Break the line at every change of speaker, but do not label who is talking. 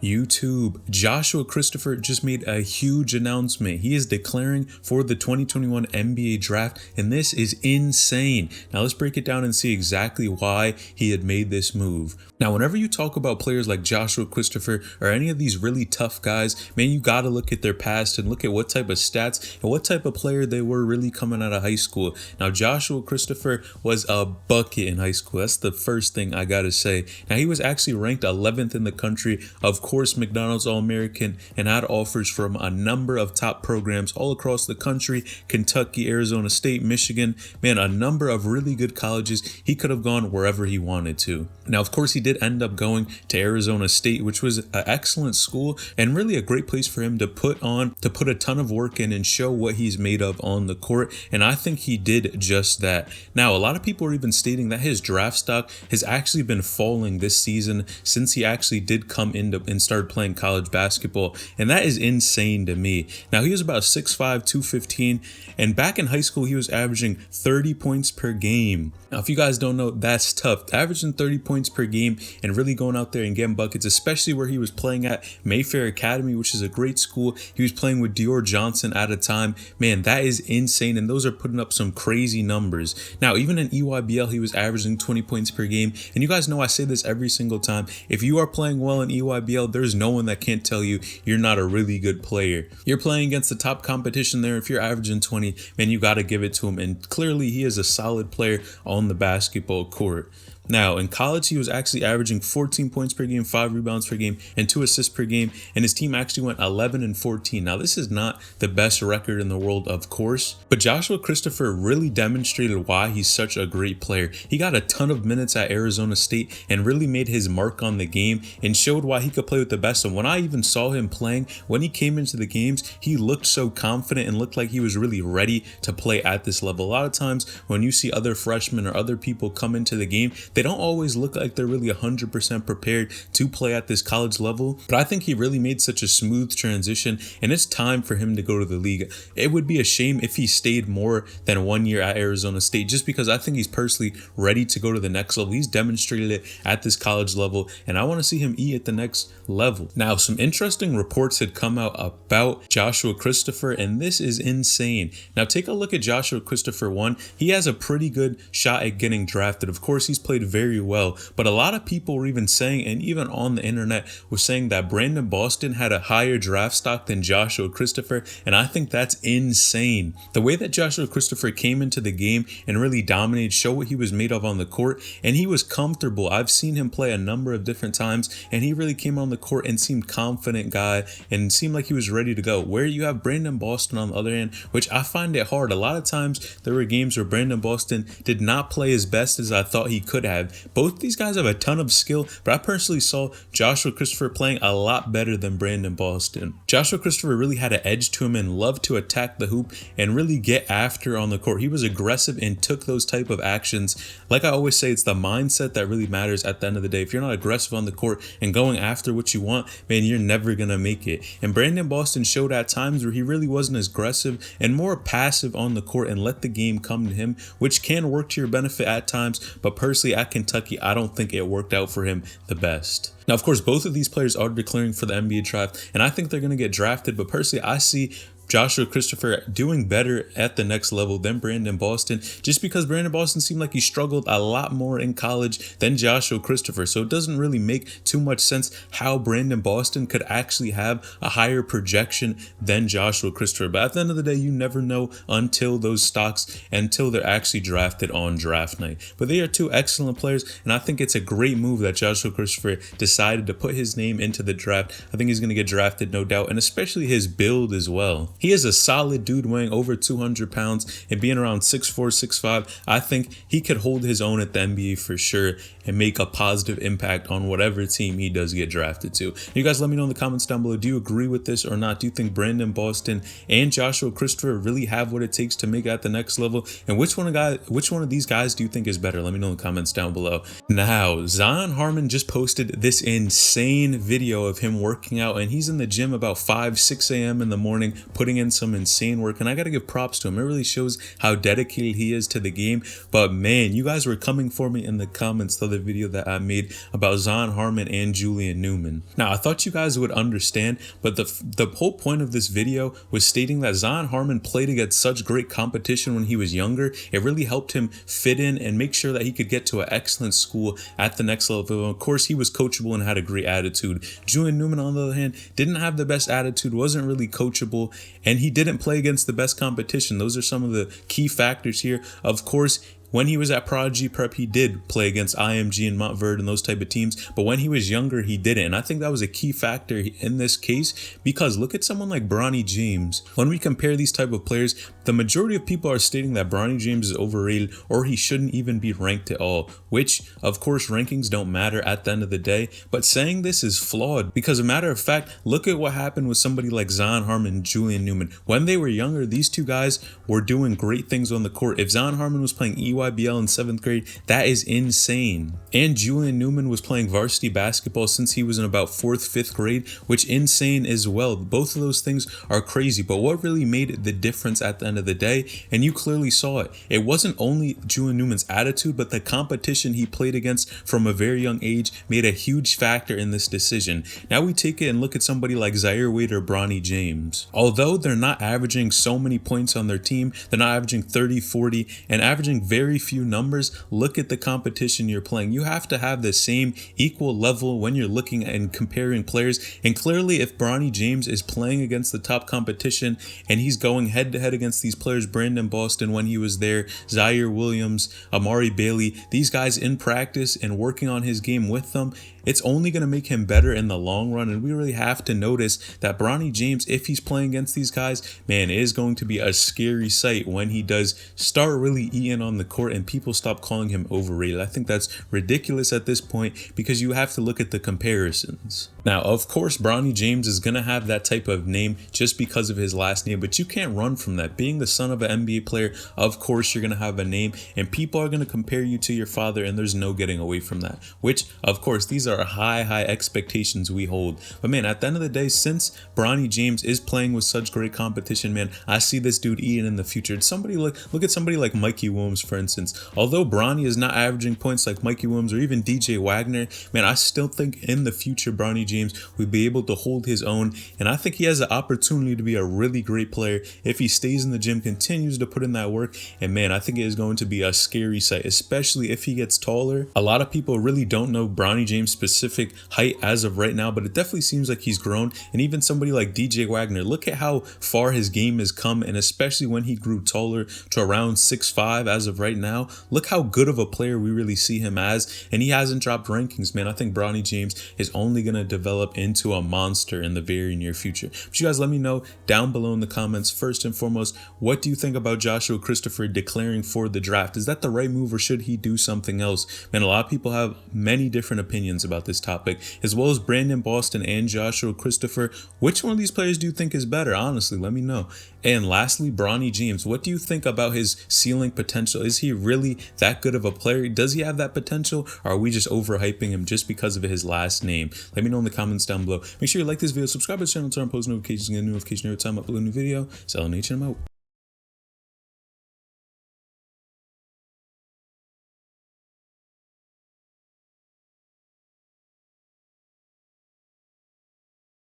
YouTube, Joshua Cristopher just made a huge announcement. He is declaring for the 2021 NBA draft, and this is insane. Now let's break it down and see exactly why he had made this move. Now, whenever you talk about players like Joshua Cristopher or any of these really tough guys, man, you got to look at their past and look at what type of stats and what type of player they were really coming out of high school. Now, Joshua Cristopher was a bucket in high school. That's the first thing I got to say. Now, he was actually ranked 11th in the country, of course, McDonald's All-American, and had offers from a number of top programs all across the country: Kentucky, Arizona State, Michigan, man, a number of really good colleges. He could have gone wherever he wanted to. Now, of course, he did end up going to Arizona State, which was an excellent school and really a great place for him to put a ton of work in and show what he's made of on the court. And I think he did just that. Now, a lot of people are even stating that his draft stock has actually been falling this season since he actually did come into and started playing college basketball. And that is insane to me. Now, he was about 6'5", 215, and back in high school, he was averaging 30 points per game. Now, if you guys don't know, that's tough. Averaging 30 points per game and really going out there and getting buckets, especially where he was playing at Mayfair Academy, which is a great school. He was playing with Dior Johnson at a time. Man, that is insane, and those are putting up some crazy numbers. Now, even in EYBL, he was averaging 20 points per game, and you guys know I say this every single time. If you are playing well in EYBL, there's no one that can't tell you you're not a really good player. You're playing against the top competition there. If you're averaging 20, man, you got to give it to him, and clearly he is a solid player on the basketball court. Now, in college, he was actually averaging 14 points per game, 5 rebounds per game, and 2 assists per game, and his team actually went 11-14. Now, this is not the best record in the world, of course, but Joshua Cristopher really demonstrated why he's such a great player. He got a ton of minutes at Arizona State and really made his mark on the game and showed why he could play with the best. And when I even saw him playing, when he came into the games, he looked so confident and looked like he was really ready to play at this level. A lot of times when you see other freshmen or other people come into the game, they don't always look like they're really 100% prepared to play at this college level, but I think he really made such a smooth transition, and it's time for him to go to the league. It would be a shame if he stayed more than 1 year at Arizona State, just because I think he's personally ready to go to the next level. He's demonstrated it at this college level, and I want to see him eat at the next level. Now, some interesting reports had come out about Joshua Cristopher, and this is insane. Now, take a look at Joshua Cristopher. One, he has a pretty good shot at getting drafted. Of course, he's played very well, but a lot of people were even saying, and even on the internet were saying, that Brandon Boston had a higher draft stock than Joshua Cristopher, and I think that's insane. The way that Joshua Cristopher came into the game and really dominated, showed what he was made of on the court, and he was comfortable. I've seen him play a number of different times, and he really came on the court and seemed confident guy and seemed like he was ready to go. Where you have Brandon Boston on the other hand, which I find it hard. A lot of times there were games where Brandon Boston did not play as best as I thought he could have. Both these guys have a ton of skill, but I personally saw Joshua Cristopher playing a lot better than Brandon Boston. Joshua Cristopher really had an edge to him and loved to attack the hoop and really get after on the court. He was aggressive and took those type of actions. Like I always say, it's the mindset that really matters at the end of the day. If you're not aggressive on the court and going after what you want, man, you're never going to make it. And Brandon Boston showed at times where he really wasn't as aggressive and more passive on the court and let the game come to him, which can work to your benefit at times. But personally, at Kentucky, I don't think it worked out for him the best. Now, of course, both of these players are declaring for the NBA draft, and I think they're going to get drafted, but personally, I see Joshua Cristopher doing better at the next level than Brandon Boston, just because Brandon Boston seemed like he struggled a lot more in college than Joshua Cristopher. So it doesn't really make too much sense how Brandon Boston could actually have a higher projection than Joshua Cristopher. But at the end of the day, you never know until those stocks, until they're actually drafted on draft night. But they are two excellent players, and I think it's a great move that Joshua Cristopher decided to put his name into the draft. I think he's going to get drafted, no doubt, and especially his build as well. He is a solid dude, weighing over 200 pounds and being around 6'4", 6'5". I think he could hold his own at the NBA for sure and make a positive impact on whatever team he does get drafted to. You guys let me know in the comments down below. Do you agree with this or not? Do you think Brandon Boston and Joshua Cristopher really have what it takes to make it at the next level? And which one of these guys do you think is better? Let me know in the comments down below. Now, Zion Harmon just posted this insane video of him working out, and he's in the gym about 5-6 a.m. in the morning putting putting in some insane work, and I gotta give props to him. It really shows how dedicated he is to the game. But man, you guys were coming for me in the comments the other video that I made about Zion Harmon and Julian Newman. Now, I thought you guys would understand, but the whole point of this video was stating that Zion Harmon played against such great competition when he was younger. It really helped him fit in and make sure that he could get to an excellent school at the next level. Of course, he was coachable and had a great attitude. Julian Newman, on the other hand, didn't have the best attitude, wasn't really coachable, and he didn't play against the best competition. Those are some of the key factors here. Of course, when he was at Prodigy Prep, he did play against IMG and Montverde and those type of teams, but when he was younger, he didn't. And I think that was a key factor in this case, because look at someone like Bronny James. When we compare these type of players, the majority of people are stating that Bronny James is overrated or he shouldn't even be ranked at all, which of course rankings don't matter at the end of the day, but saying this is flawed because, a matter of fact, look at what happened with somebody like Zion Harmon and Julian Newman. When they were younger, these two guys were doing great things on the court. If Zion Harmon was playing EYBL in 7th grade, that is insane. And Julian Newman was playing varsity basketball since he was in about 4th, 5th grade, which insane as well. Both of those things are crazy, but what really made the difference at the end of the day, and you clearly saw it, it wasn't only Julian Newman's attitude, but the competition he played against from a very young age made a huge factor in this decision. Now we take it and look at somebody like Zaire Wade or Bronny James. Although they're not averaging so many points on their team, they're not averaging 30, 40, and averaging very few numbers, look at the competition you're playing. You have to have the same equal level when you're looking and comparing players. And clearly, if Bronny James is playing against the top competition and he's going head to head against these players, Brandon Boston when he was there, Zaire Williams, Amari Bailey, these guys in practice and working on his game with them, it's only going to make him better in the long run. And we really have to notice that Bronny James, if he's playing against these guys, man, it is going to be a scary sight when he does start really eating on the court and people stop calling him overrated. I think that's ridiculous at this point because you have to look at the comparisons. Now, of course, Bronny James is going to have that type of name just because of his last name, but you can't run from that. Being the son of an NBA player, of course, you're going to have a name and people are going to compare you to your father, and there's no getting away from that, which, of course, these are high expectations we hold. But man, at the end of the day, since Bronny James is playing with such great competition, man, I see this dude eating in the future. Somebody look at somebody like Mikey Williams, for instance. Although Bronny is not averaging points like Mikey Williams or even DJ Wagner, man, I still think in the future Bronny James will be able to hold his own, and I think he has the opportunity to be a really great player if he stays in the gym, continues to put in that work. And man, I think it is going to be a scary sight, especially if he gets taller. A lot of people really don't know Bronny James' specific height as of right now, but it definitely seems like he's grown. And even somebody like DJ Wagner, look at how far his game has come, and especially when he grew taller to around 6'5" as of right now, look how good of a player we really see him as, and he hasn't dropped rankings, man. I think Bronny James is only going to develop into a monster in the very near future. But you guys let me know down below in the comments, first and foremost, what do you think about Joshua Cristopher declaring for the draft? Is that the right move or should he do something else? Man, a lot of people have many different opinions about this topic, as well as Brandon Boston and Joshua Cristopher. Which one of these players do you think is better? Honestly, let me know. And lastly, Bronny James, what do you think about his ceiling potential? Is he really that good of a player? Does he have that potential, or are we just overhyping him just because of his last name? Let me know in the comments down below. Make sure you like this video, subscribe to the channel, turn on post notifications, and get a notification every time I upload a new video. Salination, I'm out.